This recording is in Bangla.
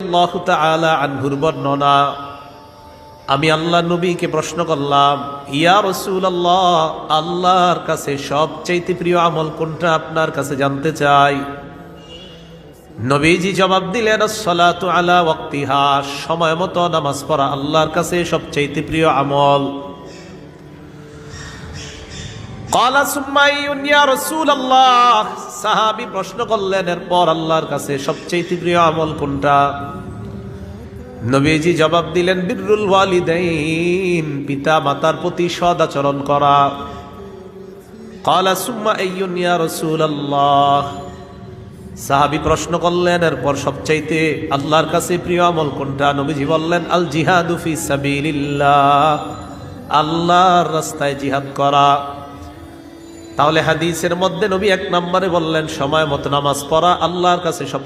রাদিয়াল্লাহু তাআলা আনহুর বর্ণনা, আমি আল্লাহ নবীকে প্রশ্ন করলাম, ইয়া রাসূলুল্লাহ, আল্লাহর কাছে সবচেয়ে প্রিয় আমল কোনটা আপনার কাছে জানতে চাই। নবীজি জবাব দিলেন, আসসালাতু আলা ওয়াক্তিহা, সময় মতো নামাজ পড়া আল্লাহর কাছে সবচেয়ে প্রিয় আমল। ক্বালা সুম্মা আইয়ুন ইয়া রাসূলুল্লাহ, সাহাবী প্রশ্ন করলেন, এরপর আল্লাহর কাছে সবচেয়ে প্রিয় আমল কোনটা? নবীজি জবাব দিলেন, বিররুল ওয়ালিদাইন, পিতা মাতার প্রতি সৎ আচরণ করা। ক্বালা সুম্মা আইয়ুন ইয়া রাসূলুল্লাহ, সাহাবী প্রশ্ন করলেন, এরপর সবচাইতে আল্লাহর কাছে প্রিয় আমল কোনটা? নবীজি বললেন, আল জিহাদু ফি সাবিলিল্লাহ, আল্লাহর রাস্তায় জিহাদ করা। তাহলে হাদিসের মধ্যে নবী এক নম্বরে বললেন সময় মতো নামাজ পড়া আল্লাহর কাছে সব